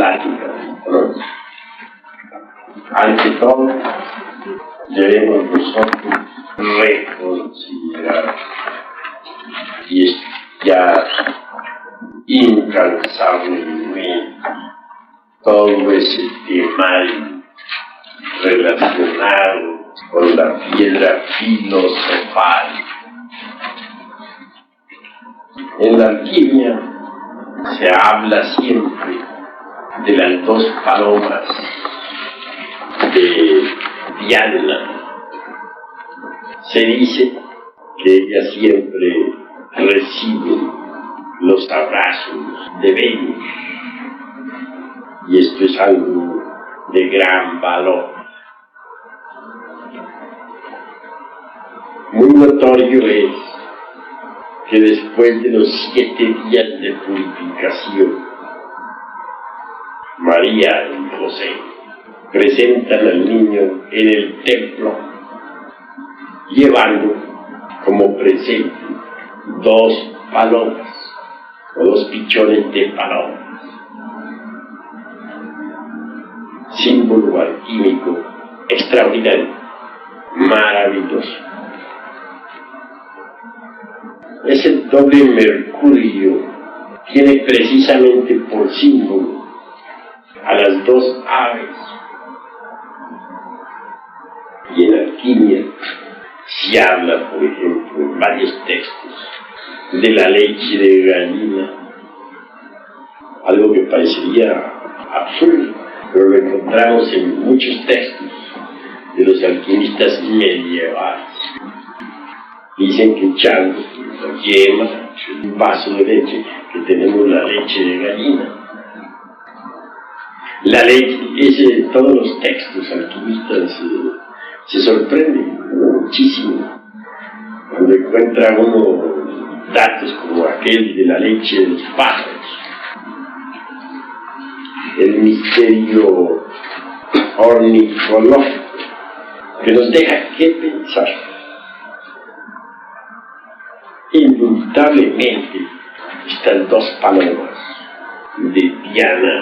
plática. Ante todo, debemos nosotros reconsiderar y estudiar incansablemente todo ese temario relacionado con la piedra filosofal. En la alquimia se habla siempre de las dos palomas de Diana. Se dice que ellas siempre reciben los abrazos de Venus, y esto es algo de gran valor. Muy notorio es que después de los 7 días de purificación, María y José presentan al niño en el templo, llevando como presente 2 palomas o 2 pichones de palomas, símbolo alquímico extraordinario, maravilloso. Ese doble mercurio tiene precisamente por símbolo a las 2 aves. Y en alquimia se habla, por ejemplo, en varios textos, de la leche de gallina, algo que parecería absurdo, pero lo encontramos en muchos textos de los alquimistas medievales. Dicen que echando la yema, un vaso de leche, que tenemos la leche de gallina. La leche, todos los textos alquimistas se sorprenden muchísimo cuando encuentra uno datos como aquel de la leche de los pájaros, el misterio ornitológico que nos deja que pensar. Indudablemente, estas 2 palomas de Diana,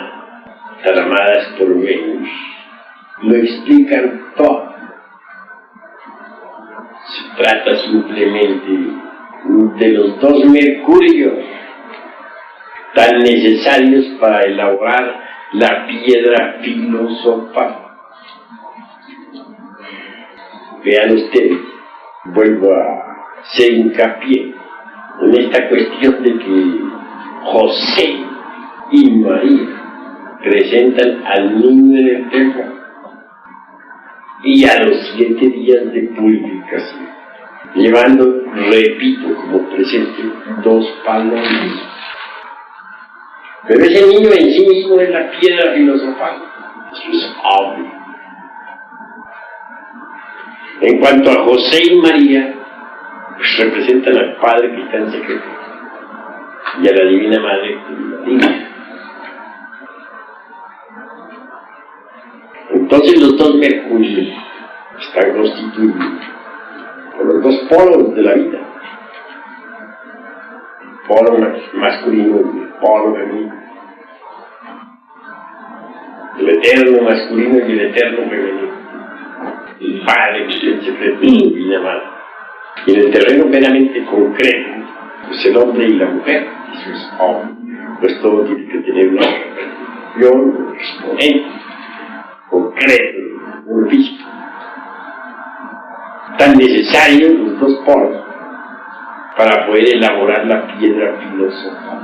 tramadas por Venus, lo explican todo. Se trata simplemente de los 2 mercurios tan necesarios para elaborar la piedra filosofal. Vean ustedes, vuelvo a hacer hincapié en esta cuestión de que José y María presentan al niño en el templo, y a los 7 días de purificación, llevando, repito, como presente 2 palomas. Pero ese niño en sí mismo es la piedra filosofal. Eso es obvio. En cuanto a José y María, pues representan al Padre que está en secreto y a la Divina Madre que Entonces los 2 mercurios están constituidos por los 2 polos de la vida, el polo masculino y el polo femenino, el eterno masculino y el eterno femenino, el Padre que está en secreto y la Divina Madre. Y en el terreno meramente concreto, pues el hombre y la mujer, eso es obvio, pues todo tiene que tener una representación, un exponente concreto, un físico. Tan necesarios los 2 polos para poder elaborar la piedra filosofal.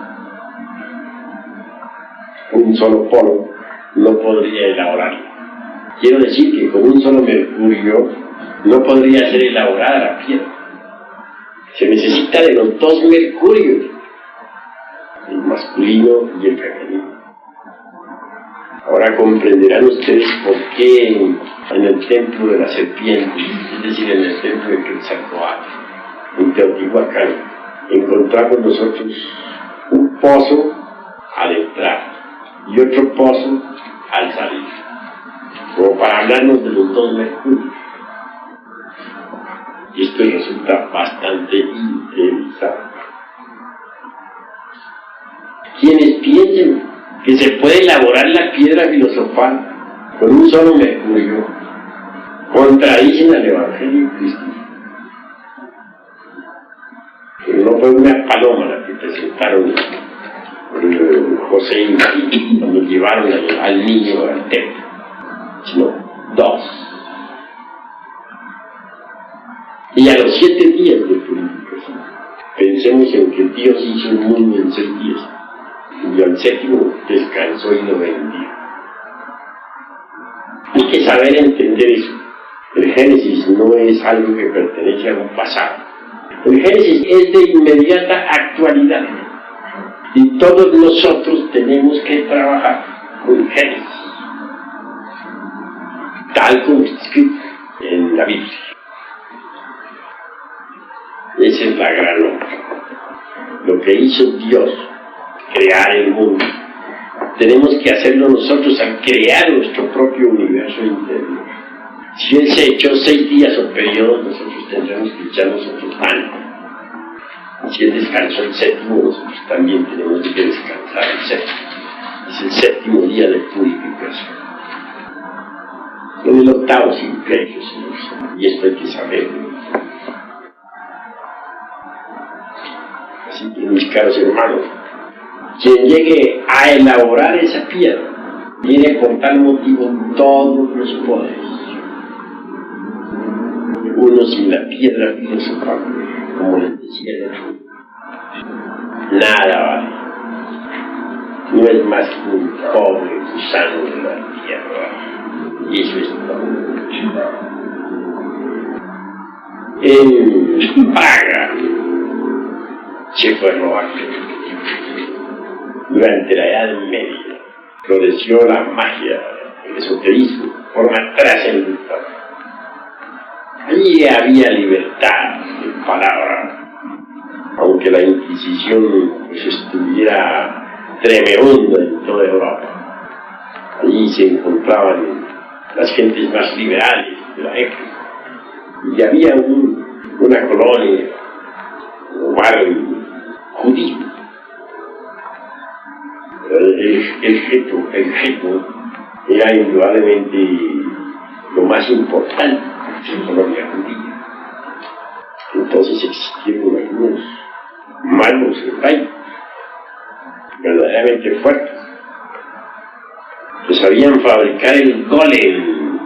Un solo polo no podría elaborarla. Quiero decir que con un solo mercurio no podría ser elaborada la piedra. Se necesita de los 2 mercurios, el masculino y el femenino. Ahora comprenderán ustedes por qué en el templo de la serpiente, es decir, en el templo de Quetzalcóatl, en Teotihuacán, encontramos nosotros un pozo al entrar y otro pozo al salir, como para hablarnos de los 2 mercurios. Y esto resulta bastante interesante. Quienes piensen que se puede elaborar la piedra filosofal con un solo mercurio, contradicen al Evangelio cristiano. Pero no fue una paloma la que presentaron José y María cuando llevaron al niño al templo, sino 2. Y a los 7 días de purificación, pensemos en que Dios hizo el mundo en 6 días, y al 7º descansó y lo bendijo. Hay que saber entender eso. El Génesis no es algo que pertenece a un pasado. El Génesis es de inmediata actualidad. Y todos nosotros tenemos que trabajar con Génesis, tal como está escrito en la Biblia. Esa es la gran obra. Lo que hizo Dios, crear el mundo, tenemos que hacerlo nosotros al crear nuestro propio universo interior. Si Él se echó 6 días o periodos, nosotros tendremos que echarnos otros tanto. Si Él descansó el 7º, nosotros también tenemos que descansar el 7º. Es el 7º día de purificación. En el 8º simplificio, Señor. Y esto hay que saberlo. Así que, mis caros hermanos, quien llegue a elaborar esa piedra, tiene por tal motivo todos los poderes. Uno sin la piedra filosofal, como les decía, nada vale. No es más que un pobre gusano de la tierra. Y eso es todo. En Praga, Checoslovaquia, durante la Edad Media, floreció la magia, el esoterismo, de forma trascendental. Allí había libertad de palabra, aunque la Inquisición pues, estuviera tremenda en toda Europa. Allí se encontraban las gentes más liberales de la época. Y había una colonia, un barrio judío. El geto era indudablemente lo más importante en la colonia judía. Entonces existieron algunos malos reyes, verdaderamente fuertes, que sabían fabricar el golem.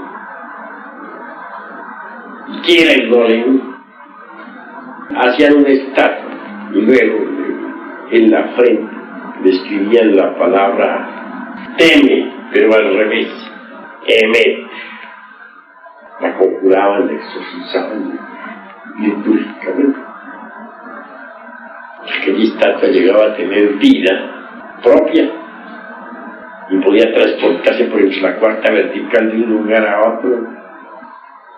¿Y qué era el golem? Hacían una estatua y luego en la frente le escribían la palabra teme, pero al revés, emet. La conjuraban, la exorcizaban litúrgicamente. Aquella estatua llegaba a tener vida propia y podía transportarse por entre la cuarta vertical de un lugar a otro,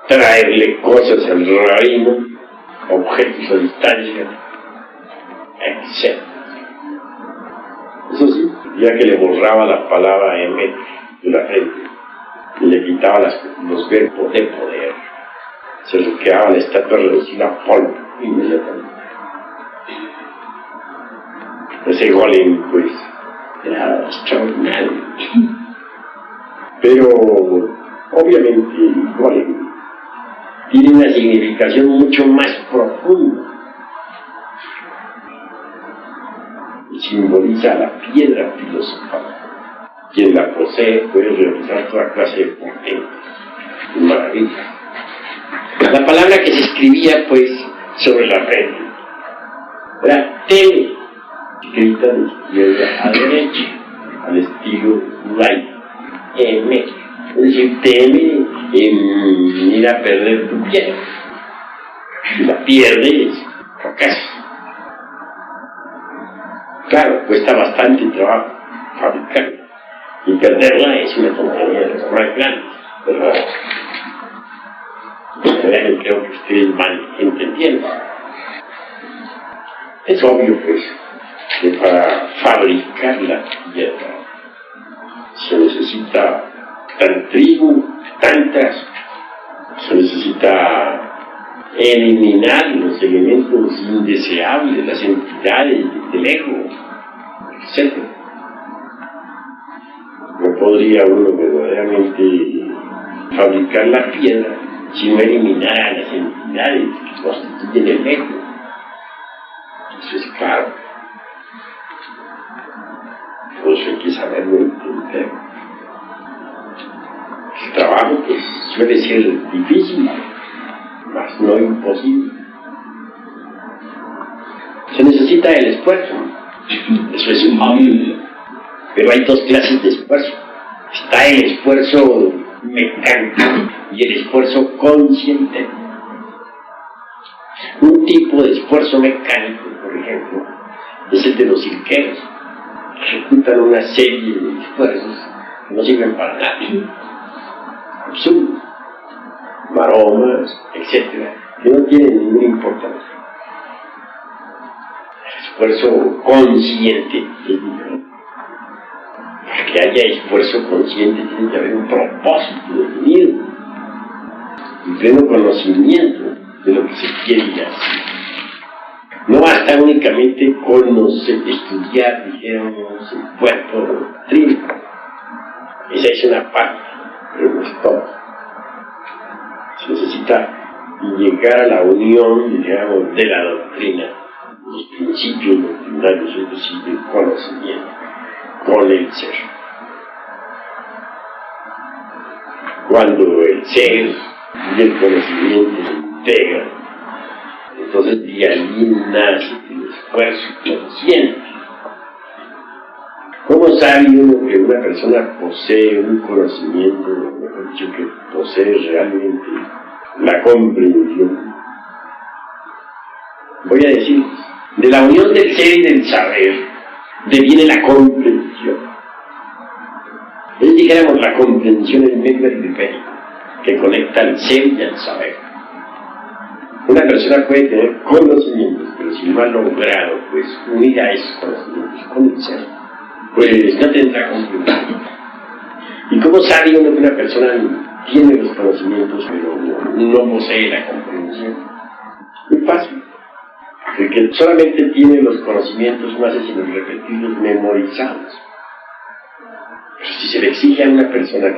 traerle cosas al reino, objetos a distancia, etc. Eso sí, ya que le borraba la palabra emet de la frente y le quitaba los verbos de poder, se le quedaba la estatua reducida a polvo inmediatamente. Ese golem, pues, era extraordinario. Pero, obviamente, el golem tiene una significación mucho más profunda. Y simboliza la piedra filosofal. Quien la posee puede realizar toda clase de portentos y maravillas. La palabra que se escribía, pues, sobre la frente era teme, escrita de izquierda a derecha, al estilo laico. Es decir, teme en ir a perder tu piedra. Si la pierdes, fracasas. Claro, cuesta bastante trabajo fabricarla. Y perderla es una tontería de las más grandes, ¿verdad? Creo que ustedes van entendiendo. Es obvio, pues, que para fabricar la piedra se necesita tan trigo, tantas, se necesita eliminar los elementos indeseables, las entidades del ego, etc. podría uno verdaderamente fabricar la piedra si no eliminara las entidades que constituyen el medio. Eso es claro. Todo eso hay que saberlo entender. El trabajo pues suele ser difícil, mas no imposible. Se necesita el esfuerzo, eso es obvio, pero hay dos clases de esfuerzo. Está el esfuerzo mecánico y el esfuerzo consciente. Un tipo de esfuerzo mecánico, por ejemplo, es el de los cirqueros, que ejecutan una serie de esfuerzos que no sirven para nada, absurdos, maromas, etc., que no tienen ninguna importancia. El esfuerzo consciente es diferente. Para que haya esfuerzo consciente tiene que haber un propósito definido y pleno conocimiento de lo que se quiere hacer. No basta únicamente conocer, estudiar, dijéramos, el cuerpo de la doctrina. Esa es una parte, pero no es todo. Se necesita llegar a la unión, digamos, de la doctrina, los principios doctrinarios, es decir, del conocimiento, con el ser. Cuando el ser y el conocimiento se integran, entonces de allí nace el esfuerzo consciente. ¿Cómo sabe uno que una persona posee un conocimiento, mejor dicho, que posee realmente la comprensión? Voy a decir, de la unión del ser y del saber deviene la comprensión. Es, dijéramos, la comprensión en medio periférico que conecta al ser y al saber. Una persona puede tener conocimientos, pero si no ha logrado pues unir a esos conocimientos con el ser, pues no tendrá comprensión. ¿Y cómo sabe uno que una persona tiene los conocimientos pero no posee la comprensión? Muy fácil. El que solamente tiene los conocimientos no hace sino repetirlos memorizados. Pero si se le exige a una persona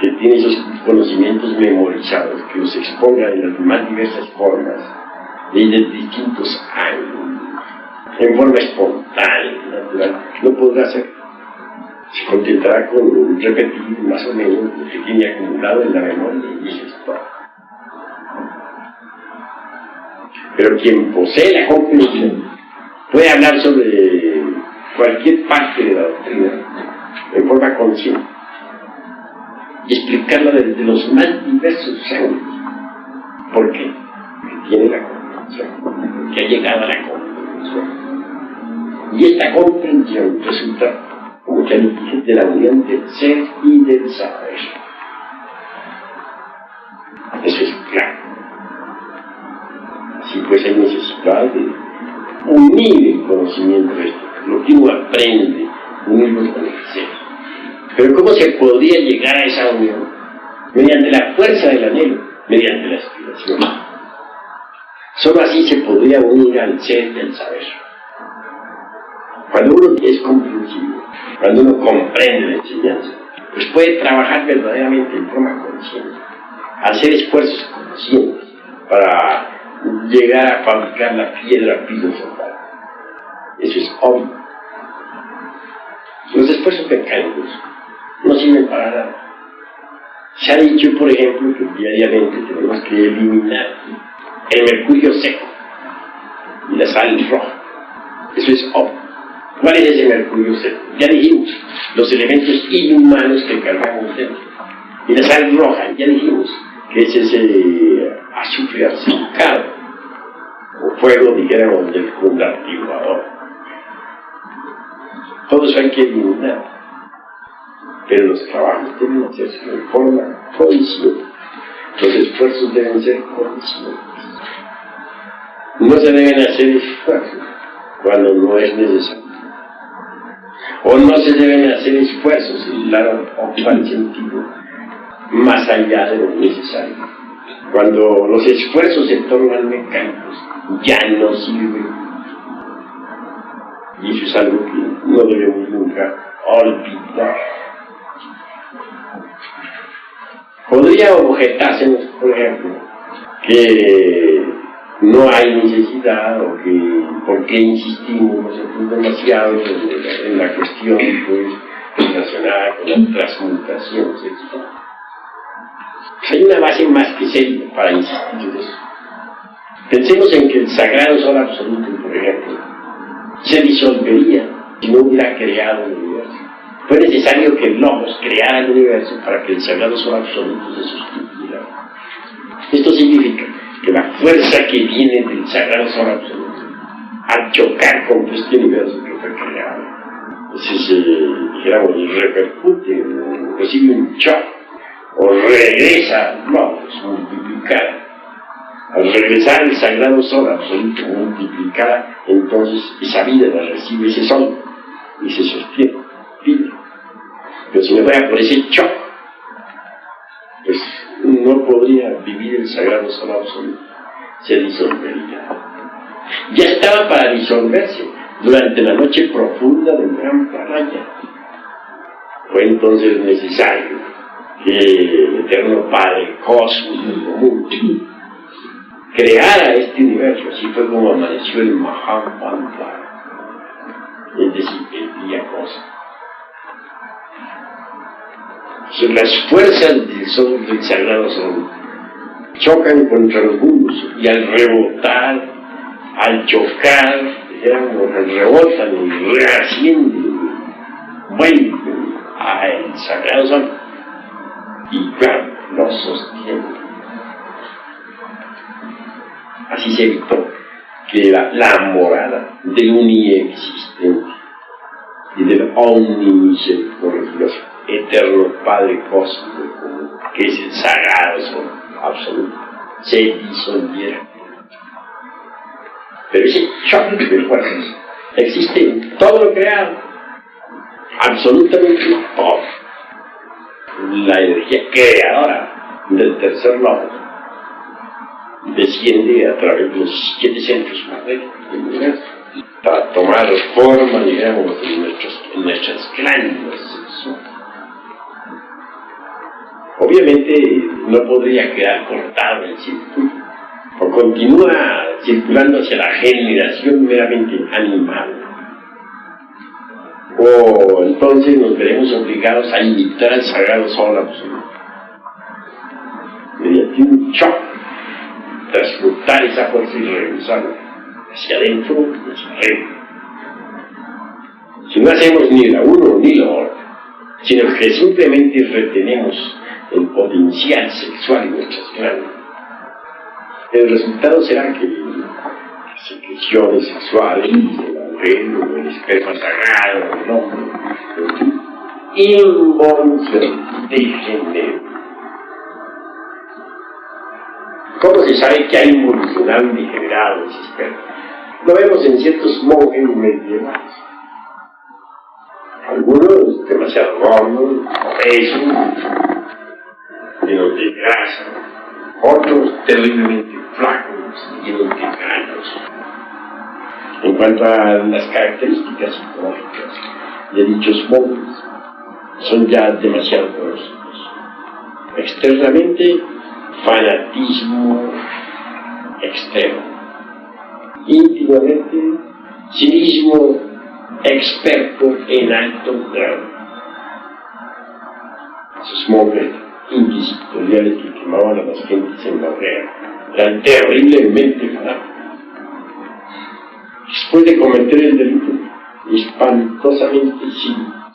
que tiene esos conocimientos memorizados, que los exponga en las más diversas formas, de distintos ángulos, en forma espontánea, natural, no podrá hacer. Se contentará con repetir más o menos lo que tiene acumulado en la memoria y eso es todo. Pero quien posee la comprensión puede hablar sobre cualquier parte de la doctrina en forma consciente y explicarla desde los más diversos ángulos. ¿Por qué? Porque tiene la comprensión, porque ha llegado a la comprensión. Y esta comprensión resulta, como ya les dije, de la unión del ser y del saber. Eso es claro. Así pues hay necesidad de unir el conocimiento de esto, lo que uno aprende, unirlo con el ser. Pero ¿cómo se podría llegar a esa unión? Mediante la fuerza del anhelo, mediante la aspiración. Solo así se podría unir al ser y al saber. Cuando uno es comprensivo, cuando uno comprende la enseñanza, pues puede trabajar verdaderamente en forma consciente, hacer esfuerzos conscientes para llegar a fabricar la piedra filosofal. Eso es obvio. Los esfuerzos mecánicos no sirven para nada. Se ha dicho, por ejemplo, que diariamente tenemos que eliminar el mercurio seco y la sal roja. Eso es obvio. ¿Cuál es ese mercurio seco? Ya dijimos, los elementos inhumanos que cargamos dentro. Y la sal roja, ya dijimos, que es ese azufre acidificado, o fuego, dijéramos, del convertidor. Todo eso hay que eliminar, pero los trabajos deben hacerse de forma consciente. Los esfuerzos deben ser conscientes. No se deben hacer esfuerzos cuando no es necesario. O no se deben hacer esfuerzos en largo o cual sentido, más allá de lo necesario. Cuando los esfuerzos se tornan mecánicos, ya no sirven. Y eso es algo que no debemos nunca olvidar. Podría objetársenos, por ejemplo, que no hay necesidad o que por qué insistimos nosotros demasiado en la cuestión pues, relacionada con la transmutación sexual. Hay una base más que seria para insistir en eso. Pensemos en que el sagrado sol absoluto, por ejemplo, se disolvería si no hubiera creado el universo. Fue necesario que el Logos creara el universo para que el sagrado sol absoluto se sustituyera. Esto significa que la fuerza que viene del sagrado sol absoluto al chocar con este universo que fue creado, entonces, dijéramos, repercute, recibe un shock, o regresa al Logos multiplicada. Al regresar el sagrado sol absoluto multiplicada, entonces esa vida la recibe ese sol y se sostiene, vive. Pero si no fuera por ese shock, pues no podría vivir el sagrado sol absoluto, se disolvería. Ya estaba para disolverse durante la noche profunda del gran Pralaya. Fue entonces necesario que el Eterno Padre Cósmico Común creara este universo. Así fue como amaneció el Mahamantra, es decir, el día cósmico. Las fuerzas del sol del sagrado sol chocan contra los mundos y al rebotar, al chocar, digamos, rebotan y reascienden, vuelven al sagrado sol y claro, lo sostienen. Así se evitó que la morada del uniexistente y del omnimisericordioso eterno Padre Cósmico, que es el sagrado sol absoluto, se disolviera. Pero ese choque de fuerzas existe en todo lo creado, absolutamente todo. La energía creadora del tercer logos desciende a través de los 7 centros magnéticos del universo para tomar forma, digamos, en nuestras glándulas sexuales. Obviamente no podría quedar cortado el circuito, o continúa circulando hacia la generación meramente animal. O entonces nos veremos obligados a imitar al sagrado sol absoluto, mediante un shock, transmutar esa fuerza y regresarla hacia adentro y hacia arriba. Si no hacemos ni la uno ni la otra, sino que simplemente retenemos el potencial sexual en nuestras glándulas, el resultado será que las secreciones sexuales, el alrededor, el esperma sagrado, el hombre, involución de género. ¿Cómo se sabe que ha involucionado y degenerado ese esperma? Lo vemos en ciertos monjes medievales. Algunos demasiado gordos, obesos, llenos de grasa, otros terriblemente flacos, llenos de granos. En cuanto a las características psicológicas de dichos monjes, son ya demasiado grosos. Externamente, fanatismo extremo. Íntimamente, cinismo experto en alto grado. Esos monjes inquisitoriales que quemaban a las gentes en la hoguera eran terriblemente fanáticos. Después de cometer el delito, espantosamente cínicos.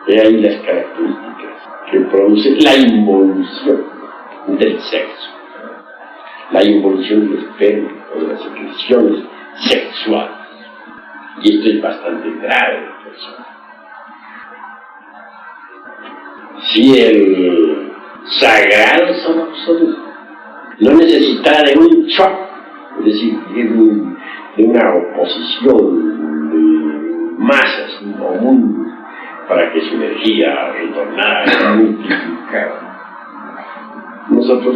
He ahí las características que produce la involución del sexo, la involución del esperma o de las secreciones sexuales. Y esto es bastante grave en la persona. Si el sagrado sol absoluto no necesitara de un shock, es decir, de una oposición de masas o mundos para que su energía retornara, multiplicara, nosotros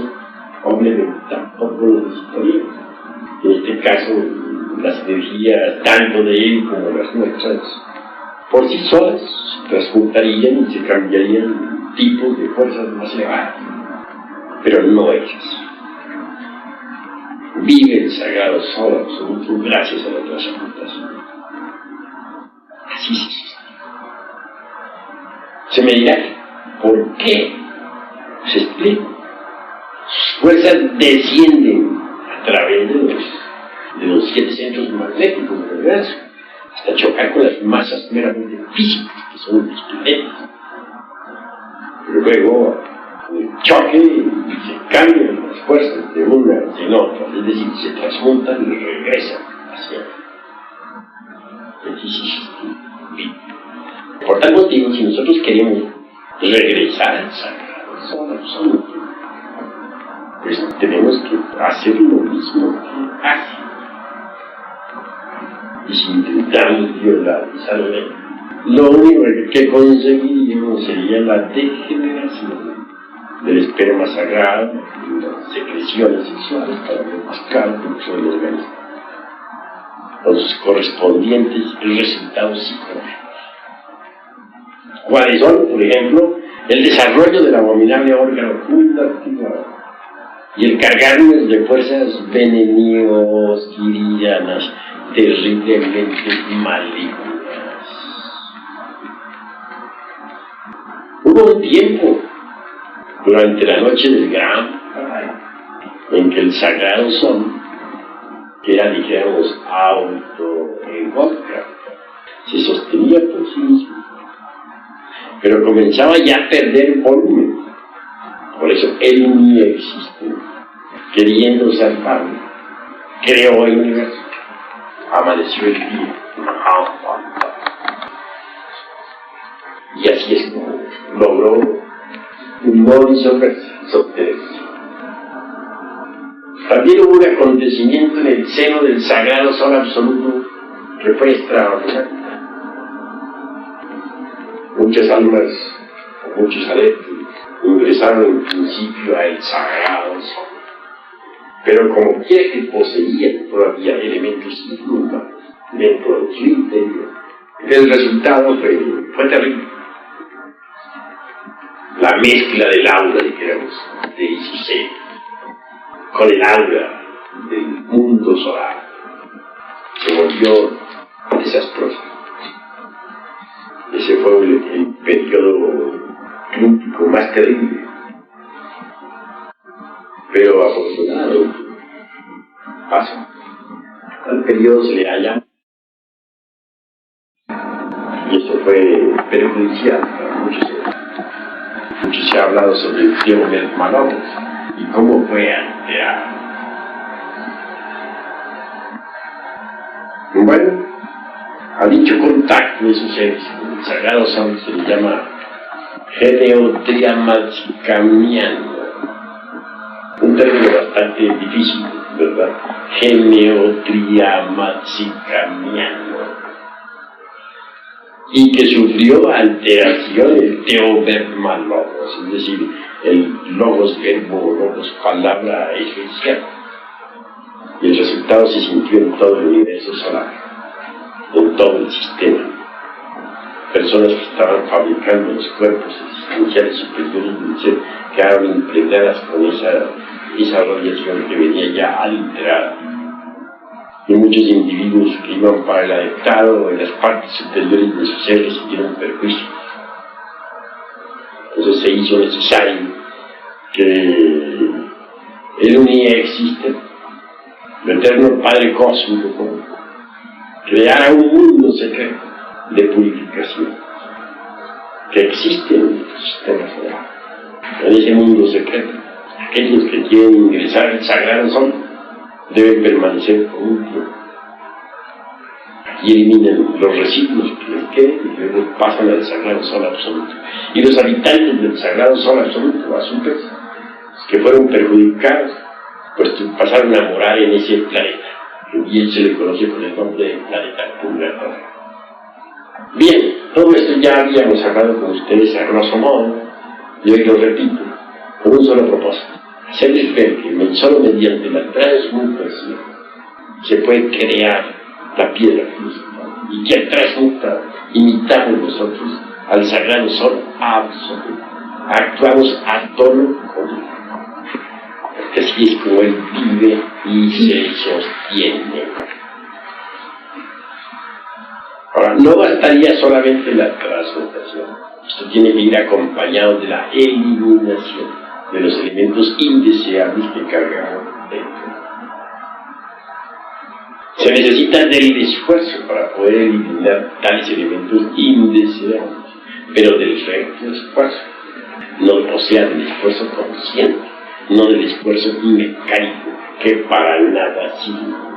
obviamente tampoco lo necesitaríamos. En este caso, las energías, tanto de él como las nuestras, por sí solas se transmutarían y se cambiarían tipos de fuerzas más elevadas, pero no es así. Vive el sagrado sol absoluto gracias a la transmutación. Así se sostiene. Se me dirá, ¿por qué? Se explica. Sus fuerzas descienden a través de los 7 centros magnéticos del universo, hasta chocar con las masas meramente físicas, que son los planetas. Pero luego, el choque, se cambian las fuerzas de unas en otras, es decir, se transmutan y regresan hacia el ejercicio. Por tal motivo, si nosotros queremos regresar al sagrado sol absoluto, pues tenemos que hacer lo mismo que hace. Y si intentamos violar esa ley, lo único que conseguiríamos sería la degeneración del esperma sagrado y las secreciones sexuales para buscar dentro del organismo, con sus correspondientes resultados psicológicos. ¿Cuáles son? Por ejemplo, el desarrollo del abominable órgano putativo y el cargarnos de fuerzas veneniosquirianas terriblemente malignas. Hubo un tiempo durante la noche del gran en que el sagrado sol, que era, dijéramos, auto-egótica, se sostenía por sí mismo, pero comenzaba ya a perder volumen. Por eso él ni existe. Queriendo salvarlo, creó el universo. Amaneció el día. Y así es como logró un no sostenerse. También hubo un acontecimiento en el seno del sagrado sol absoluto que fue extraordinario. Muchas almas, muchos adeptos, ingresaron en principio al sagrado sol, pero como quiera que poseían todavía elementos inhumanos dentro de su interior, el resultado fue terrible. La mezcla del aura, dijéramos, de Isusé con el aura del mundo solar se volvió desastrosa. Ese fue el periodo crítico más terrible, pero afortunado pasó. Al periodo se le halla, y eso fue perjudicial para muchos. Mucho se ha hablado sobre el Teo Bermanov y cómo fue alterado. Bueno, a dicho contacto de esos seres con el sagrado sol se le llama geneotriamatsikamiano, un término bastante difícil, ¿verdad? Geneotriamatsikamiano, y que sufrió alteraciones teobermalogos, es decir, el logos verbo, logos palabra esencial, y el resultado se sintió en todo el universo solar, en todo el sistema. Personas que estaban fabricando los cuerpos existenciales superiores del ser quedaron impregnadas con esa radiación que venía ya alterada. Y muchos individuos que iban para el adeptado en las partes superiores de su ser recibieron perjuicios. Entonces se hizo necesario que el Uniexiste, el eterno Padre Cósmico, creara un mundo secreto de purificación que existe en el sistema solar. En ese mundo secreto, aquellos que quieren ingresar al sagrado sol deben permanecer por un tiempo. Aquí eliminan los residuos que les queden y luego pasan al sagrado sol absoluto. Y los habitantes del sagrado sol absoluto, a su vez, que fueron perjudicados, pues pasaron a morar en ese planeta. Y él se le conoce con el nombre de planeta purgatorio. Bien, todo esto ya habíamos hablado con ustedes a grosso modo, y hoy lo repito, con un solo propósito: hacerles ver que solo mediante la transmutación se puede crear la piedra filosofal, y que al transmutar imitamos nosotros al sagrado sol absoluto. actuamos a tono común. Porque así es como él vive y se sostiene. Ahora, no bastaría solamente la transmutación. Esto tiene que ir acompañado de la eliminación de los elementos indeseables que cargamos dentro. Se necesita del esfuerzo para poder eliminar tales elementos indeseables, pero del recto esfuerzo, no, o sea, del esfuerzo consciente, no del esfuerzo mecánico que para nada sirve.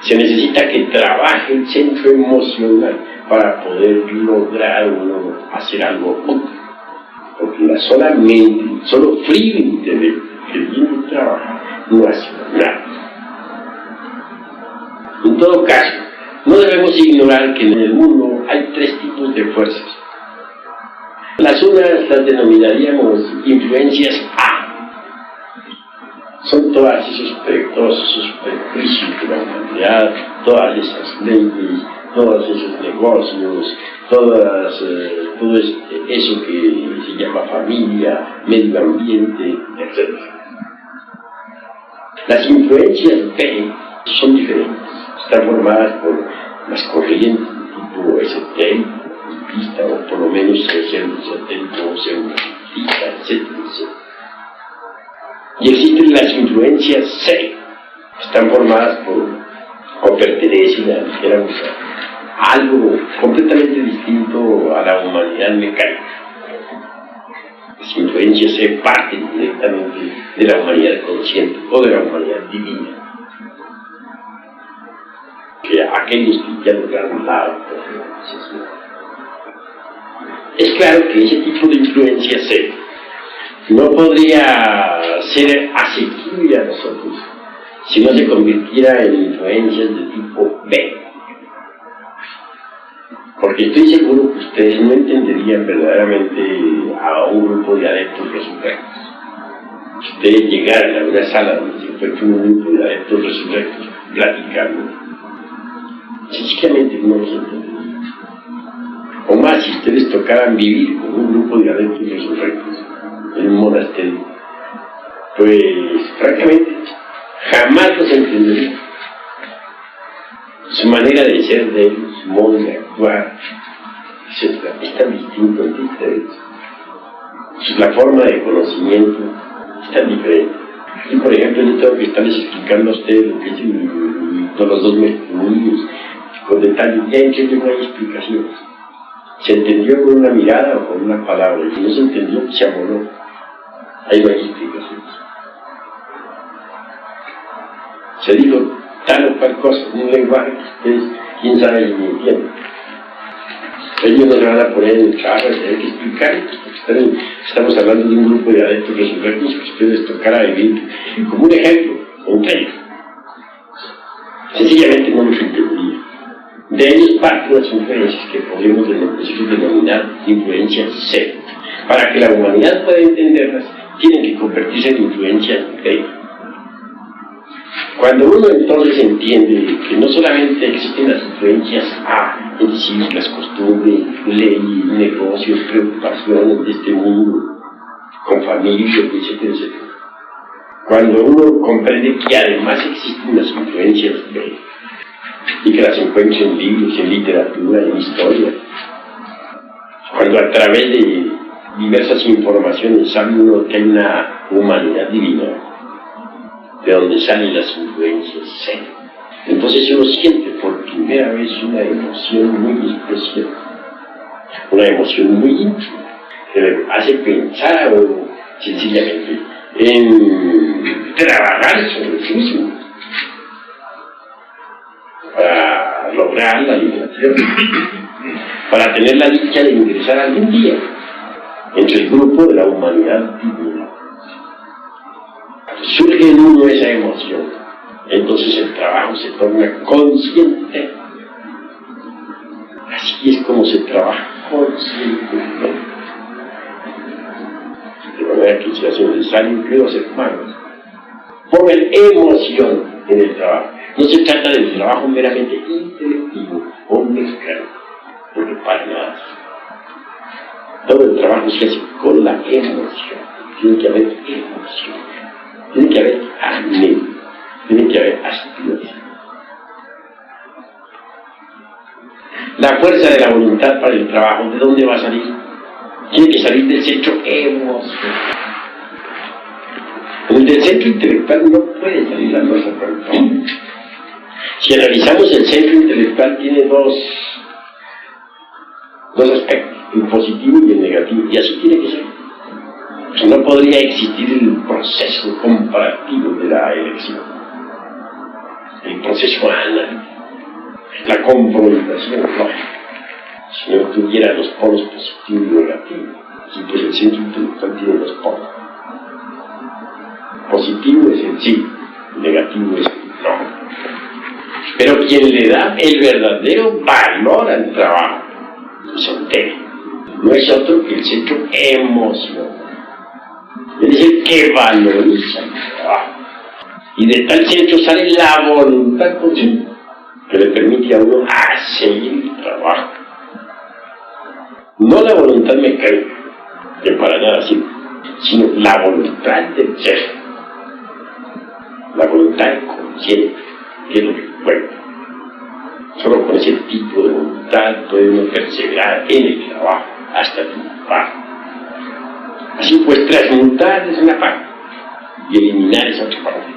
Se necesita que trabaje el centro emocional para poder lograr uno hacer algo útil, porque la sola mente, solo frío intelecto que viene a trabajar no hace nada. En todo caso, no debemos ignorar que en el mundo hay tres tipos de fuerzas. Las unas las denominaríamos influencias A. Son todos esos prejuicios de la humanidad, todas esas leyes, todos esos negocios, todo eso que se llama familia, medio ambiente, etc. Las influencias B son diferentes. Están formadas por las corrientes de tipo esotérico, ocultista, o por lo menos pseudo-esotérico o pseudo-ocultista, etc. Y existen las influencias C, están formadas por, o pertenecen a algo completamente distinto a la humanidad mecánica. Las influencias C parten directamente de la humanidad consciente o de la humanidad divina, que aquellos que ya lograron la autorrealización. Es claro que ese tipo de influencia C no podría ser asequible a nosotros si no se convirtiera en influencias de tipo B. Porque estoy seguro que ustedes no entenderían verdaderamente a un grupo de adeptos resurrectos. Si ustedes llegaran a una sala donde se encuentra un grupo de adeptos resurrectos platicando, sencillamente no los entenderían. O más, si ustedes tocaran vivir con un grupo de adeptos resurrectos en un monasterio, pues francamente jamás los entenderían. Su manera de ser de ellos, su modo de actuar, etc., es tan distinto entre ustedes. La forma de conocimiento es tan diferente. Y por ejemplo, yo tengo que estarles explicando a ustedes lo que es los dos mercurios, con detalle. Ya en que no hay explicaciones. Se entendió con una mirada o con una palabra, y si no se entendió, se amoló. Ahí no hay explicaciones. Se dijo tal o cual cosa, un lenguaje que ustedes, quién sabe ni entienden. Ellos nos van a poner en el carro y hay que explicar, porque estamos hablando de un grupo de adeptos resurrectos que ustedes tocará vivir como un ejemplo, entre ellos. Sencillamente no los entendería. De ellos parten las influencias que podemos denominar influencias C. Para que la humanidad pueda entenderlas, tienen que convertirse en influencias B. Cuando uno entonces entiende que no solamente existen las influencias A, es decir, las costumbres, leyes, negocios, preocupaciones de este mundo, con familia, etcétera, etcétera. Cuando uno comprende que además existen las influencias B, y que las encuentra en libros, en literatura, en historia, cuando a través de diversas informaciones sabe uno que hay una humanidad divina, de donde salen las influencias C. Entonces uno siente por primera vez una emoción muy especial, una emoción muy íntima, que le hace pensar a uno sencillamente en trabajar sobre sí mismo para lograr la liberación, para tener la dicha de ingresar algún día entre el grupo de la humanidad divina. Surge en uno esa emoción, entonces el trabajo se torna consciente. Así es como se trabaja conscientemente. De manera que se hace necesario que los hermanos pongan emoción en el trabajo. No se trata del trabajo meramente intelectivo o mecánico, porque para nada. Todo el trabajo se hace con la emoción. Tiene que haber emoción. Tiene que haber anhelo. Tiene que haber aspiración. La fuerza de la voluntad para el trabajo, ¿de dónde va a salir? Tiene que salir del centro emocional. Del centro intelectual no puede salir la fuerza para el trabajo. Si analizamos el centro intelectual, tiene dos aspectos, el positivo y el negativo, y así tiene que ser. Pues no podría existir el proceso comparativo de la elección, el proceso analítico, la confrontación lógica. Si no tuviera los polos positivo y negativo, sí, pues el centro intelectual tiene dos polos. Positivo es el sí, negativo es el no. Pero quien le da el verdadero valor al trabajo, no es otro que el centro emocional. Es el que valoriza el trabajo. Y de tal centro sale la voluntad consciente que le permite a uno seguir el trabajo. No la voluntad mecánica, que para nada sirve, sino la voluntad del ser. La voluntad consciente, que es lo que cuenta. Solo con ese tipo de voluntad puede uno perseverar en el trabajo hasta triunfar. Así pues, transmutar es una parte y eliminar es otra parte.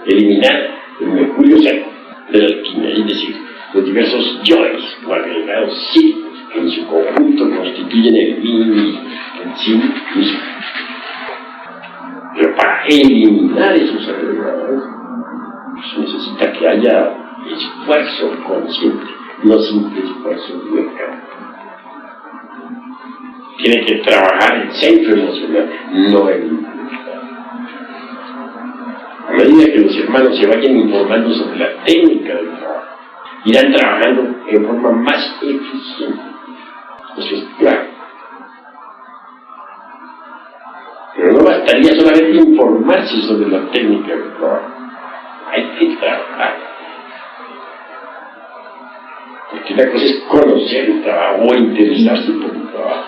Eliminar el mercurio seco de la alquimia, es decir, los diversos yoes o agregados psíquicos que en su conjunto constituyen el mí en sí mismo. Pero para eliminar esos agregados, se necesita que haya esfuerzo consciente, no simple esfuerzo mecánico. Tiene que trabajar el centro emocional, no el intelectual. A medida que los hermanos se vayan informando sobre la técnica del trabajo, irán trabajando en forma más eficiente. Eso es claro. Pero no bastaría solamente informarse sobre la técnica del trabajo. Hay que trabajar. Porque una cosa es conocer el trabajo o interesarse por el trabajo.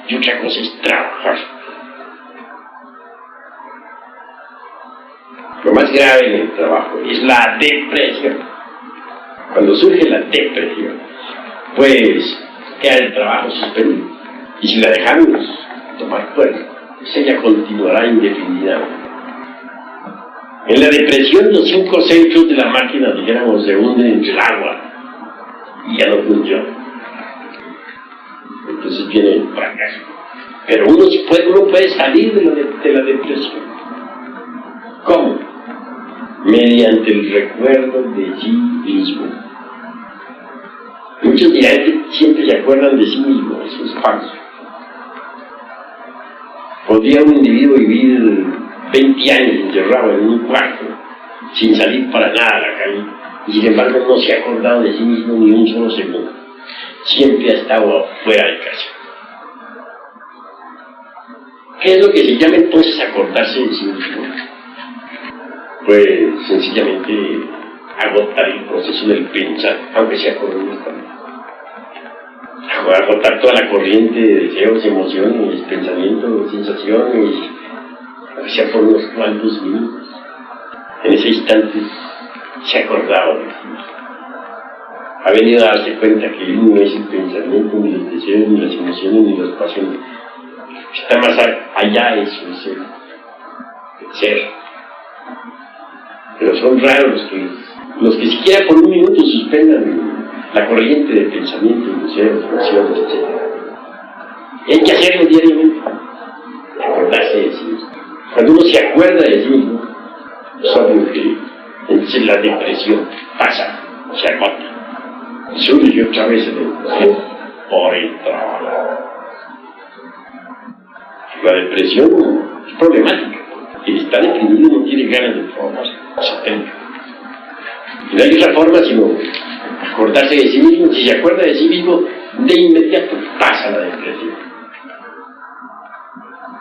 Y otra cosa es trabajar. Lo más grave en el trabajo es la depresión. Cuando surge la depresión, pues queda el trabajo suspendido. Y si la dejamos tomar fuerza, pues ella continuará indefinidamente. En la depresión, los 5 centros de la máquina, dijéramos, se hunden entre el agua y ya no funciona. Entonces viene el fracaso. Pero uno puede salir de la depresión. ¿Cómo? Mediante el recuerdo de sí mismo. Muchos dirán que siempre se acuerdan de sí mismo, eso es falso. Podría un individuo vivir 20 años encerrado en un cuarto, sin salir para nada a la calle, y sin embargo no se ha acordado de sí mismo ni un solo segundo. Siempre ha estado fuera de casa. ¿Qué es lo que se llama entonces acordarse de sí mismo? Pues sencillamente agotar el proceso del pensar, aunque sea por un instante. Agotar toda la corriente de deseos, emociones, pensamientos, sensaciones, aunque sea por unos cuantos minutos. En ese instante se ha acordado de sí mismo. Ha venido a darse cuenta que él no es el pensamiento, ni los deseos, ni las emociones, ni las pasiones. Está más allá de eso, es el ser. Pero son raros los que siquiera por un minuto suspendan la corriente de pensamiento, deseos, emociones, etc. Y hay que hacerlo diariamente, acordarse de sí mismo. Cuando uno se acuerda de sí mismo, es obvio que entonces la depresión pasa, se agota. Surge otra vez el depresión por el trabajo. La depresión es problemática. Quien está deprimido no tiene ganas de trabajar, se atenta. Y no hay otra forma sino acordarse de sí mismo. Si se acuerda de sí mismo, de inmediato pasa la depresión.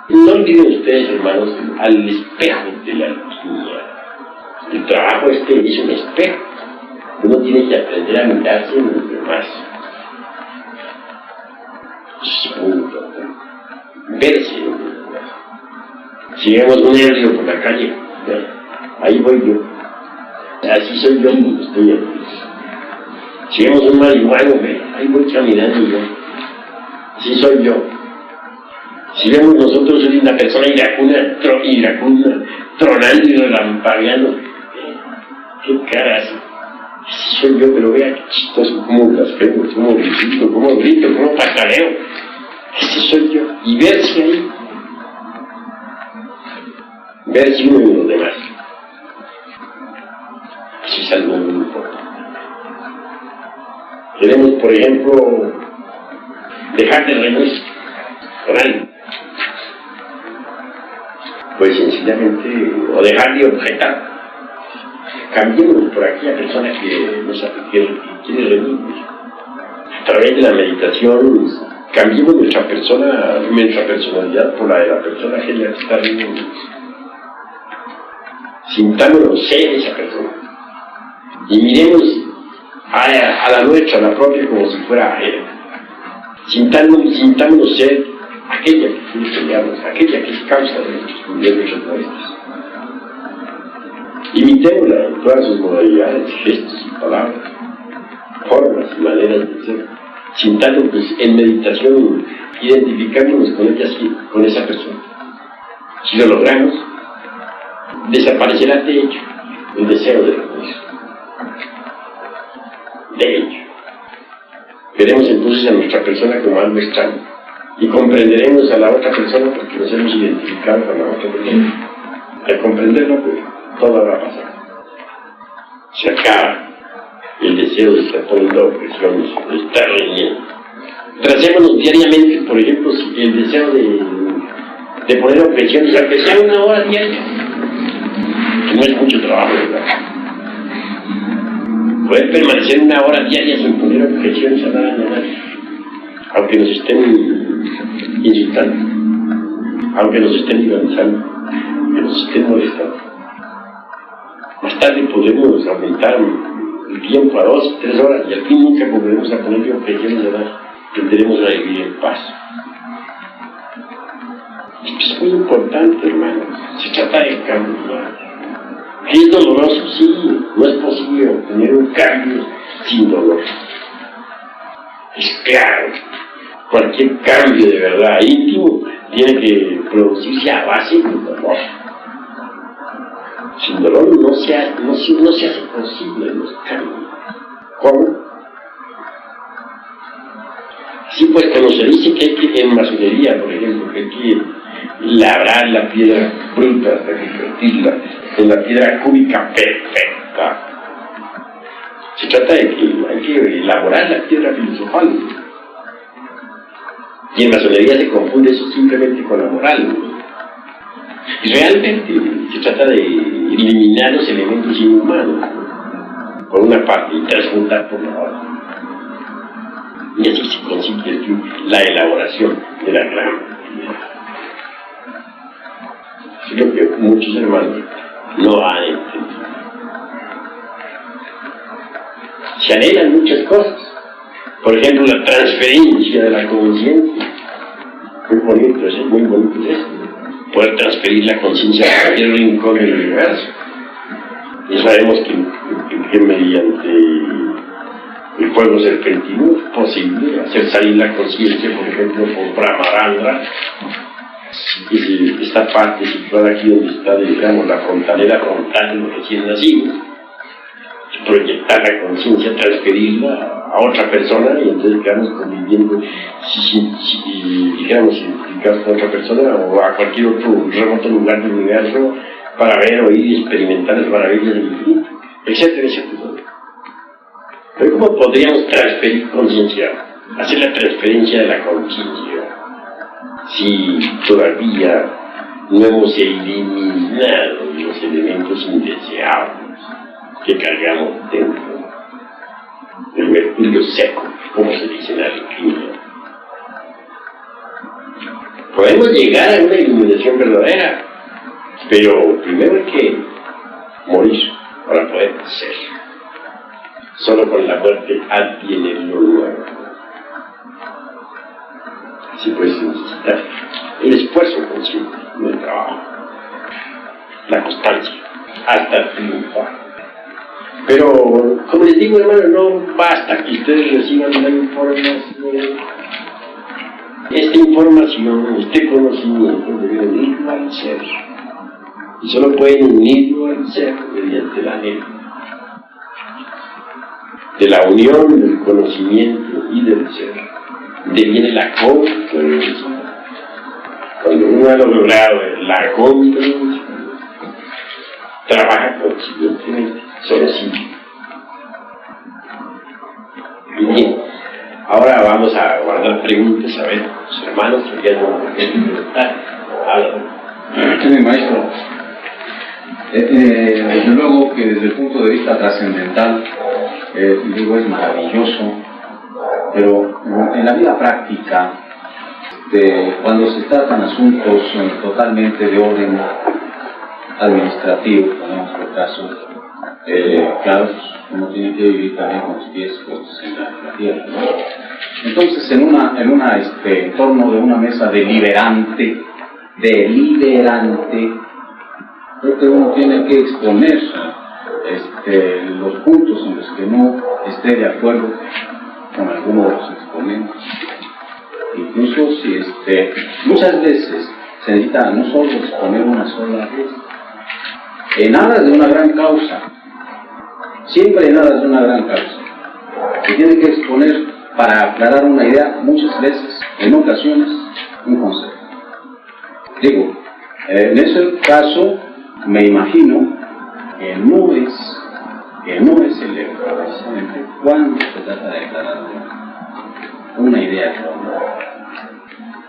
No olviden ustedes, hermanos, al espejo de la alquimia. El trabajo es un espejo. Uno tiene que aprender a mirarse en los demás. Eso es muy importante. verse. Si vemos un ebrio por la calle, ahí voy yo. Así soy yo cuando estoy aquí. Si vemos un marihuano, ahí voy caminando yo. Así soy yo. Si vemos nosotros una persona iracunda, tronando y relampagueando, qué cara hace. Así soy yo, pero vea qué chistoso, cómo blasfemo, cómo grito, cómo pataleo. Así soy yo. Y verse ahí. Verse uno y los demás. Eso es algo muy importante. Queremos, por ejemplo, dejar de reírnos con algo. Pues sencillamente, o dejar de objetar. Cambiemos por aquella persona que quiere reírnos. A través de la meditación, cambiemos nuestra personalidad por la de la persona que ya está riendo. Sintámonos ser esa persona. Y miremos a la nuestra, a la propia, como si fuera ajena. Sintámonos ser aquella que quiere pelearnos, aquella que es causa de nuestros maestros. Imitémosla en todas sus modalidades, gestos y palabras, formas y maneras de ser. Sintándonos en meditación, identificándonos con ella, con esa persona. Si lo logramos, desaparecerá de hecho el deseo de reunirse. De hecho. Veremos entonces a nuestra persona como algo extraño y comprenderemos a la otra persona porque nos hemos identificado con la otra persona. Al comprenderlo, pues, todo habrá pasado. Se acaba el deseo de estar poniendo objeciones, de estar riñendo. Tracémonos diariamente, por ejemplo, el deseo de poner objeciones, aunque sea 1 hora diaria. No es mucho trabajo, ¿verdad? Poder permanecer 1 hora diaria sin poner objeciones a nada, aunque nos estén insultando, aunque nos estén ironizando, que nos estén molestando. Más tarde podremos aumentar el tiempo a 2, 3 horas y al fin nunca volveremos a poner objeciones a nada. Aprenderemos a vivir en paz. Esto es muy importante, hermanos. Se trata de cambiar. Es doloroso, sí, no es posible obtener un cambio sin dolor. Es claro, cualquier cambio de verdad íntimo tiene que producirse a base de dolor. Sin dolor no se hace posible los cambios. ¿Cómo? Sí, pues cuando se dice que hay que, en masonería, por ejemplo, que hay que labrar la piedra bruta hasta que convertirla en la piedra cúbica perfecta. Se trata de que hay que elaborar la piedra filosofal. Y en masonería se confunde eso simplemente con la moral. Y realmente se trata de eliminar los elementos inhumanos, por una parte, y transmutar por la otra. Y así se consigue la elaboración de la gran piedra. Es lo que muchos hermanos no han entendido. Se anhelan muchas cosas. Por ejemplo, la transferencia de la conciencia. Muy bonito es eso. Poder transferir la conciencia a cualquier rincón del universo. Y sabemos que mediante el fuego serpentino es posible hacer salir la conciencia, por ejemplo, por Brahmarandra. Esta parte situada aquí donde está, digamos, la frontalera frontal de los recién nacidos, proyectar la conciencia, transferirla a otra persona y entonces quedamos conviviendo, si dijéramos identificados con otra persona o a cualquier otro remoto lugar del universo para ver, oír y experimentar las maravillas del infinito, etcétera, etcétera. Pero ¿cómo podríamos transferir conciencia? Hacer la transferencia de la conciencia si todavía no hemos eliminado los elementos indeseables que cargamos dentro del mercurio seco, como se dice en la alquimia. Podemos llegar a una iluminación verdadera, pero primero hay que morir para poder ser. Solo con la muerte adviene lo nuevo. Así pues se necesita el la constancia, hasta triunfar. Pero, como les digo, hermano, no basta que ustedes reciban la información. Esta información, este conocimiento debe unirlo al ser. Y solo pueden unirlo al ser mediante la ley. De la unión del conocimiento y del ser deviene la comprensión. Cuando uno ha logrado la comprensión, trabaja conscientemente, solo sí. Bien, ahora vamos a guardar preguntas, a ver, los hermanos querían preguntar. Sí, maestro. Desde luego que desde el punto de vista trascendental, digo, es maravilloso, pero en la vida práctica, cuando se tratan asuntos totalmente de orden administrativo, ponemos por caso, claro, uno tiene que vivir también con los pies puestos en la tierra, ¿no? Entonces, en torno de una mesa deliberante, creo que uno tiene que exponer los puntos en los que no esté de acuerdo con alguno de los exponentes. Incluso si muchas veces se necesita no solo exponer una sola vez, en aras de una gran causa, siempre en aras de una gran causa, se tiene que exponer para aclarar una idea, muchas veces, en ocasiones, un concepto. Digo, en ese caso, me imagino que no es el error, precisamente, cuando se trata de aclarar una idea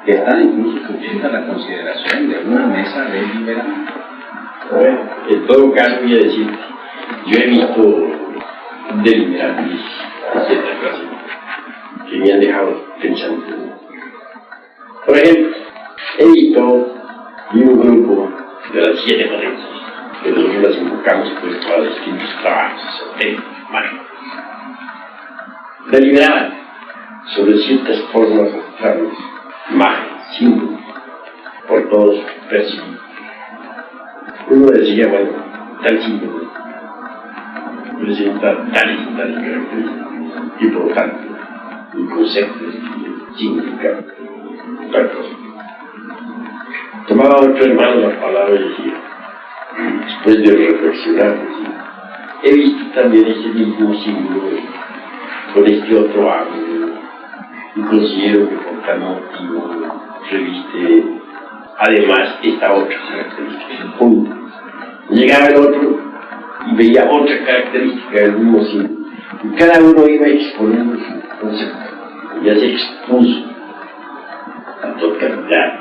que está incluso sujeta a la consideración de una mesa deliberante. Bueno, en todo caso voy a decir, yo he visto deliberantes de cierta clase que me han dejado pensando. Por ejemplo, he visto un grupo de las 7 potencias, que nosotros las invocamos pues para distintos trabajos, deliberaban sobre ciertas formas astrales, imágenes, símbolos, por todos percibidos. Uno decía, bueno, tal símbolo presenta tales y tales características, y por lo tanto, el concepto significa tal cosa. Tomaba otro hermano la palabra y decía, después de reflexionar, decía, he visto también ese mismo símbolo con este otro ángulo, y considero que por tal motivo reviste además esta otra característica. Punto. Llegaba el otro y veía otra característica del mismo símbolo, y cada uno iba exponiendo su concepto, ya se expuso a totalidad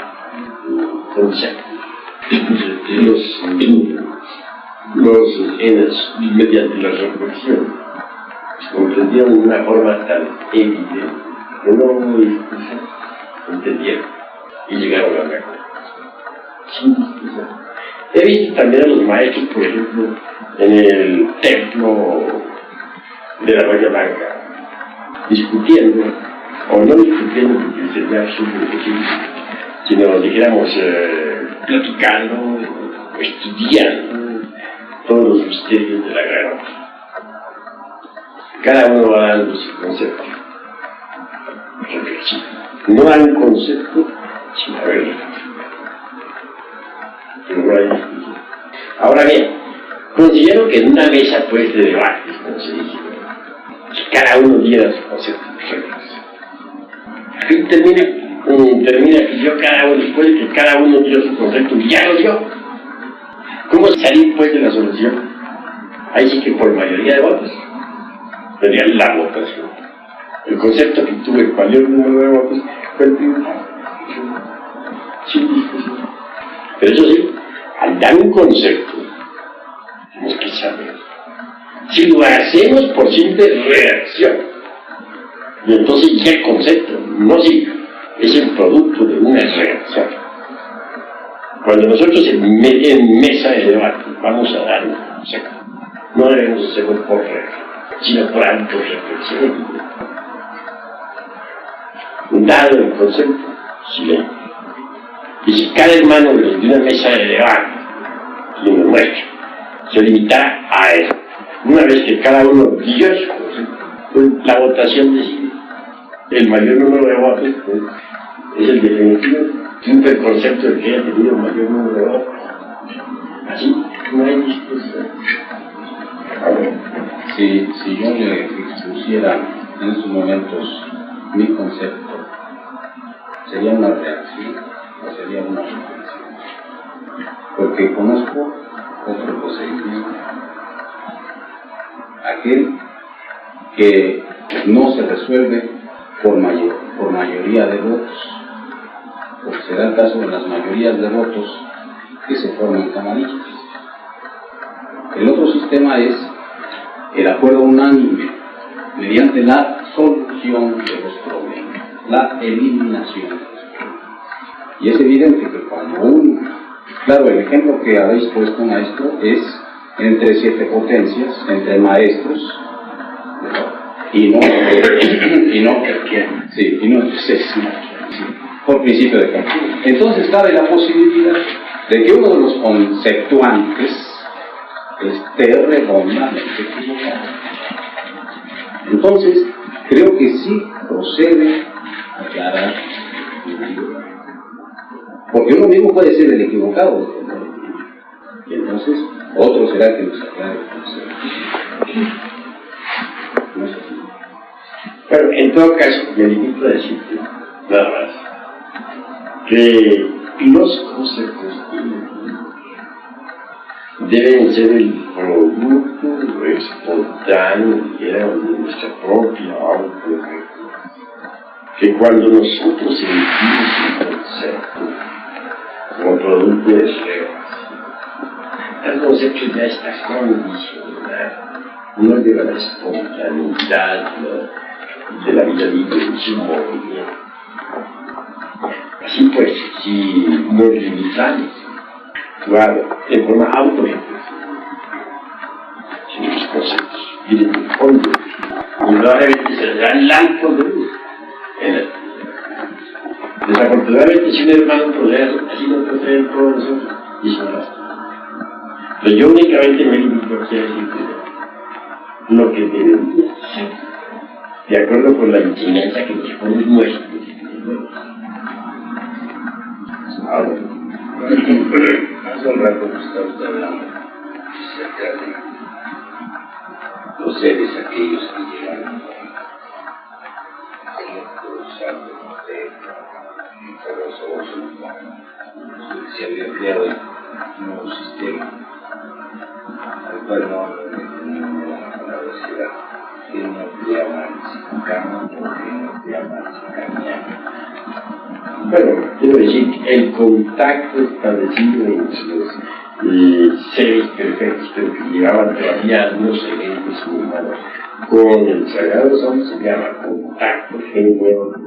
concepto. Los mediante la reflexión comprendieron de una forma tan evidente que no entendieron y llegaron a la acuerdo. Sin discusión. He visto también a los maestros, por ejemplo, en el templo de la Bahía Blanca, discutiendo, o no discutiendo porque sería absurdo, sino dijéramos platicando, estudiando todos los misterios de la gran obra. Cada uno va dando su concepto. No hay un concepto sin haber reflexión. No hay discusión. Ahora bien, considero que en una mesa pues de debates, como se dice, que cada uno diera su concepto de reflexión. Aquí termina que yo después de que cada uno dio su concepto, ya lo dio. ¿Cómo salir pues de la solución? Ahí sí que por mayoría de votos sería la votación. El concepto que tuve el mayor número de votos fue el primero. Sin discusión. Pero eso sí, al dar un concepto, tenemos que saber si lo hacemos por simple reacción. Y entonces ya el concepto no sirve. Es el producto de una reacción. Cuando nosotros en mesa de debate vamos a dar un concepto, no debemos hacerlo por reacción, sino por autorreflexión. Dado el concepto, silencio. Y si cada hermano de una mesa de debate, y en nuestra se limitara a eso. Una vez que cada uno diga su cosa, pues la votación decide. El mayor número de votos pues, es el definitivo. Siempre el concepto de que haya tenido mayor número de votos. Así, no hay discusión. Si yo le expusiera en estos momentos mi concepto, sería una reacción o sería una reflexión. Porque conozco otro procedimiento, aquel que no se resuelve por mayoría de votos, porque será el caso de las mayorías de votos que se forman camarillas. El otro sistema es el acuerdo unánime mediante la solución de los problemas, la eliminación de los problemas. Y es evidente que cuando claro, el ejemplo que habéis puesto, maestro, es entre 7 potencias, entre maestros, y no entre 6, por principio de cálculo. Entonces cabe la posibilidad de que uno de los conceptuantes esté redondamente equivocado. Entonces, creo que sí procede aclarar, porque uno mismo puede ser el equivocado, y entonces otro será el que nos aclare el concepto. No es así. Bueno, en todo caso, me limito a decirte, nada más, que los conceptos deben ser el producto espontáneo de nuestra propia autorregulación. Que cuando nosotros emitimos un concepto como producto de reglas, el concepto ya está condicionado, no lleva la espontaneidad de la vida libre en su movimiento. Así pues, si nos limitamos en forma autorregulativa, si los conceptos vienen de fondo, indudablemente se les da blanco de luz. Desafortunadamente, si un hermano procede así, no proceden todos nosotros, y son las cosas. Pero yo únicamente me limito aquí a decir lo que debería ser, de acuerdo con la enseñanza que nos pone nuestro. Ahora, hace un rato que está usted hablando acerca de los seres aquellos que llegan se había creado un nuevo sistema al cual no la palabra será que no te llaman Sicano o que no te llaman Sicaniano. Bueno, quiero decir, el contacto establecido entre los seres perfectos, pero que llevaban todavía algunos elementos humanos con el Sagrado Son se llama contacto genealógico.